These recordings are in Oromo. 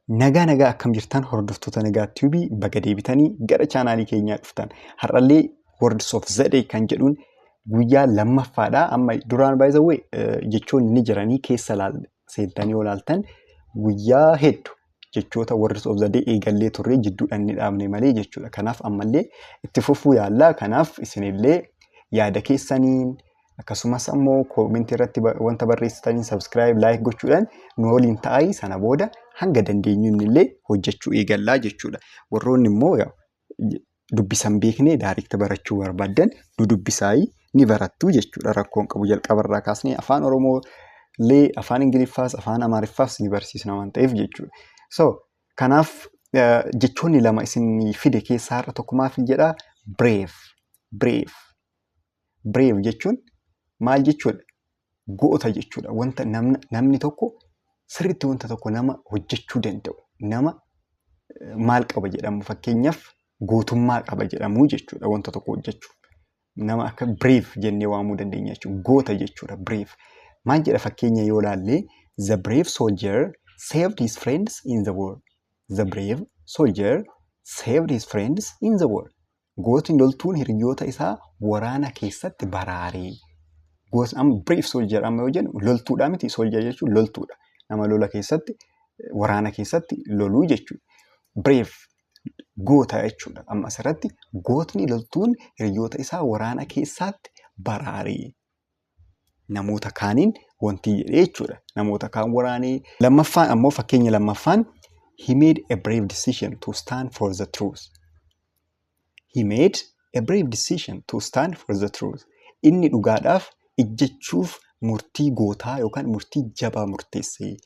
Nagaa akkam jirtan hordoftoota Nagaa TV baga deebitanii gara chaanaalii keenyaa dhuftan. Har'allee Words of the Day kan jedhuun guyyaa lammaffaadha. Amma duraan by the way jechoonni ni jiranii keessa seentanii yoo ilaaltan guyyaa hedduu jechoota Words of the Day eegallee turre jidduudhaan ni dhaabne malee jechuudha. Kanaaf ammallee itti fufuu yaallaa. Kanaaf isinillee yaada keessaniin akkasumas ammoo koomentii irratti wanta barreessitanii subscribe like gochuudhaan nu waliin ta'aa sana booda hanga dandeenyuun illee hojjechuu eegallaa jechuudha. Warroonni immoo dubbisan beeknee daariikta barachuu barbaadan nu dubbisaayii ni barattuu jechuudha. Rakkoon qabu jalqabarraa kaasnee afaan Oromoo illee afaan Ingiliffaas afaan Amaariffaas ni barsiisna waan ta'eef jechuudha. So kanaaf jechoonni lama isin fide keessaa har'a tokko maaf jedhaa? Brave jechuun maal jechuudha? Goota jechuudha. Wanta namni tokko sirriitti wanta tokko nama hojjechuu danda'u. Nama maal qaba jedhamu fakkeenyaaf gootummaa qaba jedhamu jechuudha wanta tokko hojjechuuf. Nama akka brave jennee waamuu dandeenya jechuudha. Goota jechuudha brave. Maal jedha fakkeenya yoo ilaalle the brave soldier saved his friends in the war. The brave soldier saved his friends in the war. Gootni loltuun hiriyoota isaa waraana keessatti baraaree. Gootni brave soldier amma yoo jennu loltuudha miti. Soldier jechuun loltuudha. Nama lola keessatti waraana keessatti loluu jechuudha. Brave goota jechuudha. Amma asirratti gootni loltuun hiriyoota isaa waraana keessatti baraaree. Namoota kaaniin wanti jedhee jechuudha. Namoota kaan waraanee. Lammaffaan ammoo fakkeenya lammaffaan he made a brave decision to stand for the truth. He made a brave decision to stand for the truth. Inni dhugaadhaaf ijjechuuf murtii gootaa yookaan murtii jabaa murteessee.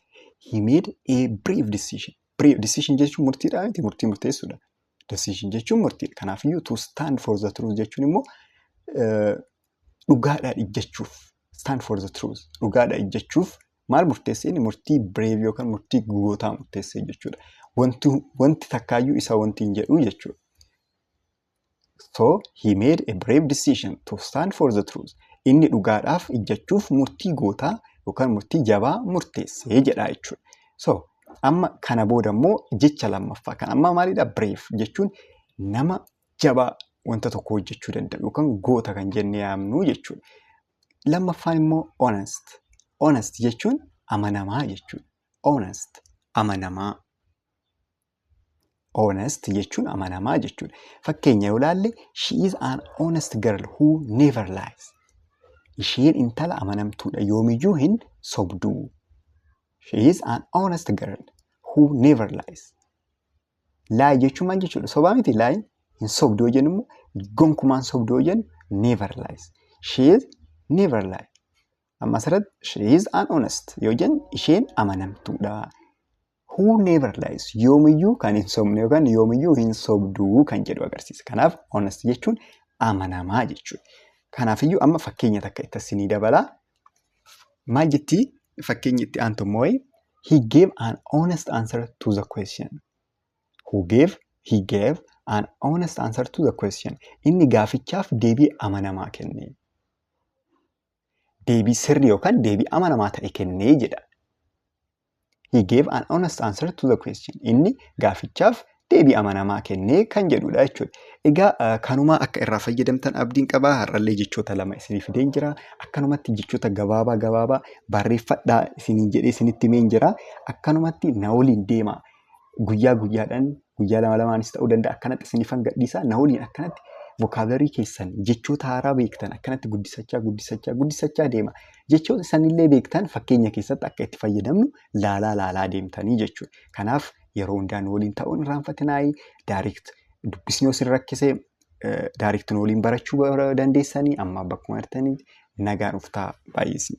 He made a brave decision. Brave decision jechuun murtiidhaa miti, murtii murteessuudha. Decision jechuun murtiidha. Kanaafiyyuu to stand for the truth jechuun immoo dhugaadhaa ijjechuuf. Stand for the truth. Dhugaadhaa ijjechuuf maal murteessee? Inni murtii brave yookaan murtii gootaa murteessee jechuudha. Wanti takkaayyuu isa wanti hin jedhu jechuudha. So he made a brave decision to stand for the truth. Inni dhugaadhaaf ijjechuuf murtii gootaa yookaan murtii jabaa murteessee jedha jechuudha. So amma kana booda immoo jecha lammaffaa kan amma maalidha? Brave jechuun nama jabaa wanta tokko hojjechuu danda'u yookaan goota kan jennee yaamnu jechuudha. Lammaffaan immoo honest. Honest jechuun amanamaa jechuudha. Honest amanamaa. Honest jechuun amanamaa jechuudha. Fakkeenya yoo ilaalle she is an honest girl who never lies. Isheen intala amanamtuudha yoomiyyuu hin sobduu. She is an honest girl who never lies. Lie jechuun maal jechuudha? Sobaa miti lie hin sobduu yoo jennu gonkumaan sobduu yoo jennu never lies. She is never lie. Amma asirratti she is an honest yoo jennu isheen amanamtuudha. Who never lies yoomiyyuu kan hin sobne yookaan yoomiyyuu hin sobduu kan jedhu agarsiisa. Kanaaf honest jechuun amanamaa jechuudha. Kanaafiyyuu amma fakkeenya takka itti asinii dabalaa. Maal jetti fakkeenya itti aantu immoo he gave an honest answer to the question. He gave an honest answer to the question. Inni gaafichaaf deebii amanamaa kenne. Deebii sirrii yookaan deebii amanamaa ta'e kennee jedha. He gave an honest answer to the question. Inni gaafichaaf deebii amanamaa kennee kan jedhudha jechuudha. Egaa kanuma akka irraa fayyadamtan abdiin qabaa. Har'allee jechoota lama isinii fideen jira. Akkanumatti jechoota gabaabaa barreeffadhaa isiniin jedhee isinitti himeen jira. Akkanumatti na waliin deema. Guyyaa guyyaadhaan guyyaa lamaanis ta'uu danda'a. Akkanatti isiniifan gadhiisaa. Na waliin akkanatti vokaabularii keessan jechoota haaraa beektan akkanatti guddisachaa deema. Jechoota sanillee beektan fakkeenya keessatti akka itti fayyadamnu laalaa deemtanii jechuudha. Kanaaf yeroo hundaan waliin ta'uun irraanfatinaayii daariikti dubbisni yoo isin rakkise daariiktiin waliin barachuu dandeessanii amma bakkuma jirtanii nagaan uftaa baay'ee isin